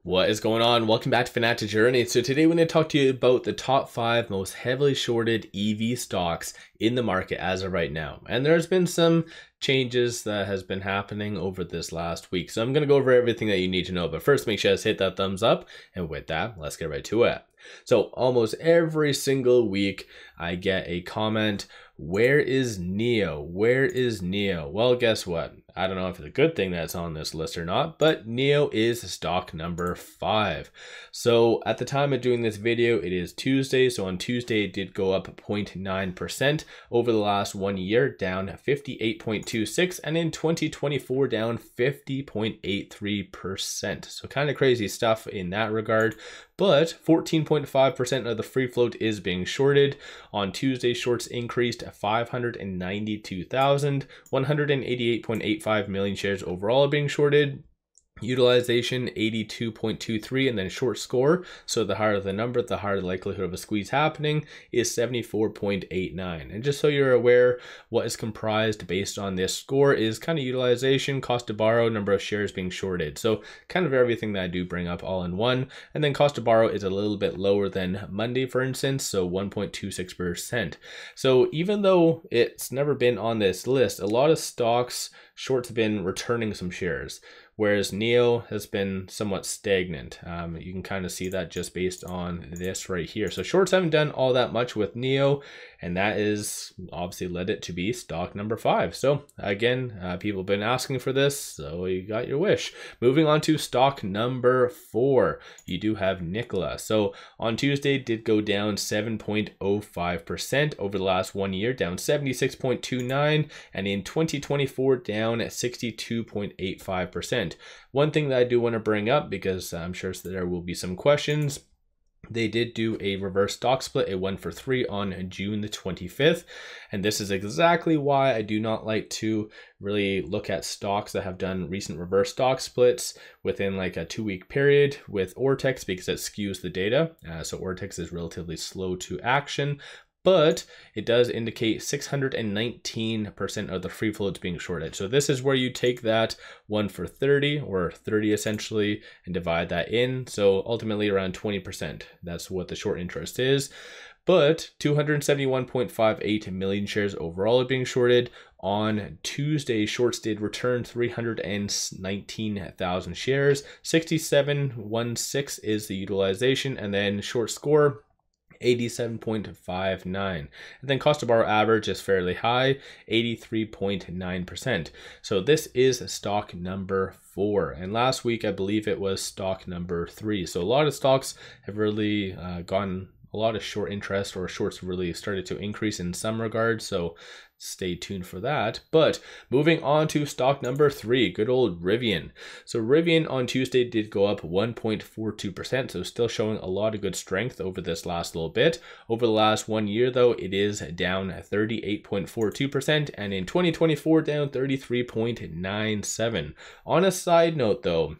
What is going on? Welcome back to Fanatic Journey. So today we're going to talk to you about the top 5 most heavily shorted EV stocks in the market as of right now. And there's been some changes that has been happening over this last week. So I'm going to go over everything that you need to know. But first, make sure to hit that thumbs up. And with that, let's get right to it. So almost every single week, I get a comment, where is NEO? Where is NEO? Well, guess what? I don't know if it's a good thing that's on this list or not, but NEO is stock number 5. So at the time of doing this video, it is Tuesday. So on Tuesday, it did go up 0.9% over the last 1 year, down 58.26, and in 2024, down 50.83%. So kind of crazy stuff in that regard. But 14.5% of the free float is being shorted. On Tuesday, shorts increased 592,188.85 million shares overall are being shorted. Utilization 82.23, and then short score, so the higher the number, the higher the likelihood of a squeeze happening, is 74.89. And just so you're aware, what is comprised based on this score is kind of utilization, cost to borrow, number of shares being shorted. So kind of everything that I do bring up all in one. And then cost to borrow is a little bit lower than Monday, for instance, so 1.26%. So even though it's never been on this list, a lot of stocks, shorts have been returning some shares, whereas NEO has been somewhat stagnant. You can kind of see that just based on this right here. So shorts haven't done all that much with NEO, and that is obviously led it to be stock number 5. So again, people have been asking for this, so you got your wish. Moving on to stock number 4, you do have NKLA. So on Tuesday, it did go down 7.05% over the last 1 year, down 76.29, and in 2024, down at 62.85%. One thing that I do want to bring up, because I'm sure there will be some questions, they did do a reverse stock split, a 1-for-3 on June the 25th. And this is exactly why I do not like to really look at stocks that have done recent reverse stock splits within like a 2-week period with Ortex, because it skews the data. So Ortex is relatively slow to action, but it does indicate 619% of the free float is being shorted. So this is where you take that 1-for-30 or 30 essentially and divide that in. So ultimately around 20%. That's what the short interest is. But 271.58 million shares overall are being shorted. On Tuesday, shorts did return 319,000 shares. 67.16 is the utilization, and then short score 87.59. And then cost to borrow average is fairly high, 83.9%. So this is stock number 4. And last week, I believe it was stock number 3. So a lot of stocks have really gotten a lot of short interest, or shorts really started to increase in some regards. So stay tuned for that. But moving on to stock number 3, good old RIVN. So RIVN on Tuesday did go up 1.42%, so still showing a lot of good strength over this last little bit. Over the last 1 year though, it is down 38.42%, and in 2024 down 33.97. On a side note though,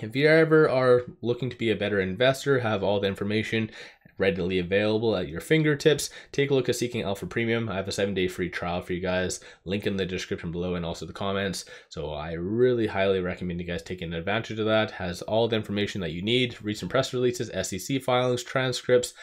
if you ever are looking to be a better investor, have all the information readily available at your fingertips, take a look at Seeking Alpha Premium. I have a 7-day free trial for you guys, link in the description below and also the comments. So I really highly recommend you guys taking advantage of that. Has all the information that you need, recent press releases, SEC filings, transcripts.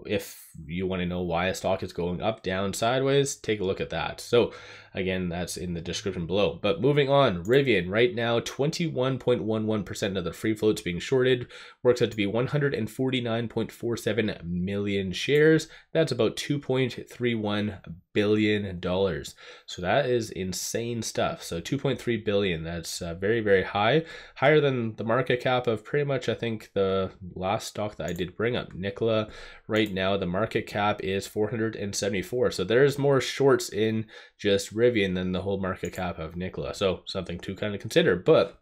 If you want to know why a stock is going up, down, sideways, take a look at that. So again, that's in the description below. But moving on, RIVN right now, 21.11% of the free float is being shorted, works out to be 149.47 million shares. That's about $2.31 billion. So that is insane stuff. So 2.3 billion, that's very, very high, higher than the market cap of pretty much, I think, the last stock that I did bring up, NKLA. Right now, the market cap is 474. So there's more shorts in just RIVN than the whole market cap of NKLA. So something to kind of consider. But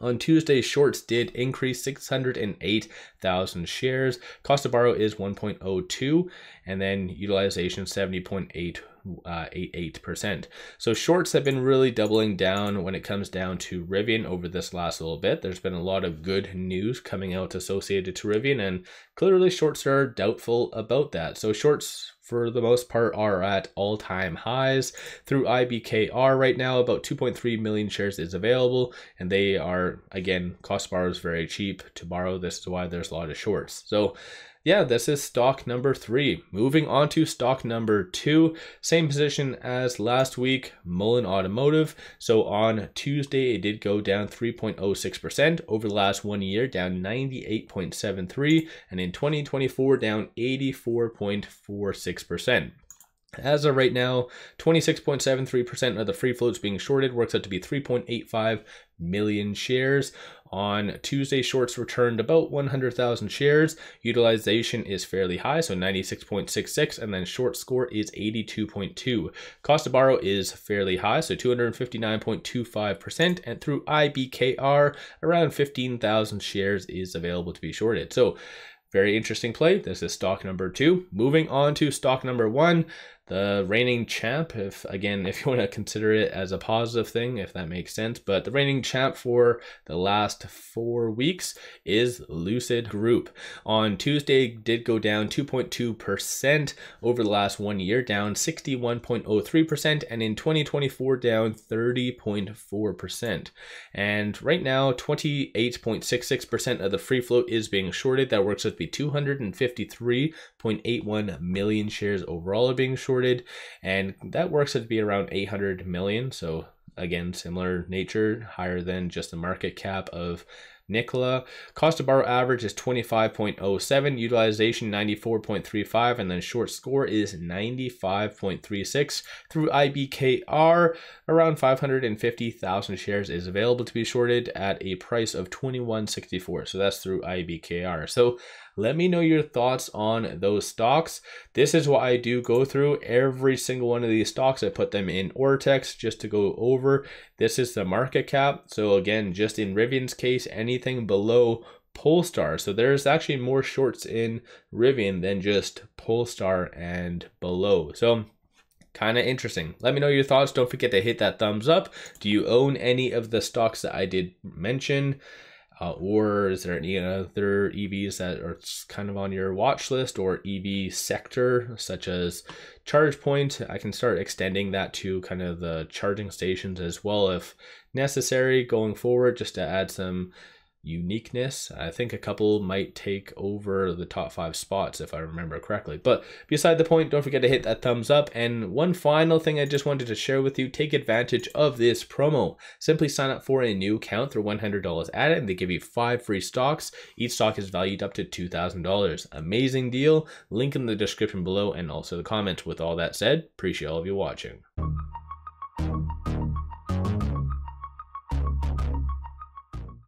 on Tuesday, shorts did increase 608,000 shares. Cost to borrow is 1.02, and then utilization 70.88%. So shorts have been really doubling down when it comes down to RIVN over this last little bit. There's been a lot of good news coming out associated to RIVN, and clearly shorts are doubtful about that. So shorts for the most part are at all-time highs. Through IBKR right now, about 2.3 million shares is available, and they are, again, cost to borrow is very cheap to borrow. This is why there's a lot of shorts. So yeah, this is stock number 3. Moving on to stock number 2, same position as last week, MULN Automotive. So on Tuesday, it did go down 3.06%. Over the last 1 year, down 98.73%. And in 2024, down 84.46%. As of right now, 26.73% of the free floats being shorted, works out to be 3.85 million shares. On Tuesday, shorts returned about 100,000 shares. Utilization is fairly high, so 96.66, and then short score is 82.2. Cost to borrow is fairly high, so 259.25%, and through IBKR, around 15,000 shares is available to be shorted. So very interesting play. This is stock number 2. Moving on to stock number 1, the reigning champ, if you want to consider it as a positive thing, if that makes sense. But the reigning champ for the last 4 weeks is Lucid Group. On Tuesday, did go down 2.2%. Over the last 1 year, down 61.03%, and in 2024, down 30.4%. And right now, 28.66% of the free float is being shorted. That works out to be 253.81 million shares overall are being shorted, and that works out to be around 800 million. So again, similar nature, higher than just the market cap of NKLA. Cost to borrow average is 25.07, utilization 94.35, and then short score is 95.36. Through IBKR, around 550,000 shares is available to be shorted at a price of 21.64. So that's through IBKR. So let me know your thoughts on those stocks. This is what I do go through every single one of these stocks. I put them in order text just to go over. This is the market cap. So again, just in Rivian's case, anything below Polestar. So there's actually more shorts in Rivian than just Polestar and below. So kind of interesting. Let me know your thoughts. Don't forget to hit that thumbs up. Do you own any of the stocks that I did mention? Or is there any other EVs that are kind of on your watch list, or EV sector such as ChargePoint? I can start extending that to kind of the charging stations as well if necessary going forward, just to add some uniqueness. I think a couple might take over the top 5 spots if I remember correctly. But beside the point, don't forget to hit that thumbs up. And one final thing I just wanted to share with you, take advantage of this promo. Simply sign up for a new account, throw $100 at it, and they give you 5 free stocks. Each stock is valued up to $2,000. Amazing deal. Link in the description below and also the comments. With all that said, appreciate all of you watching.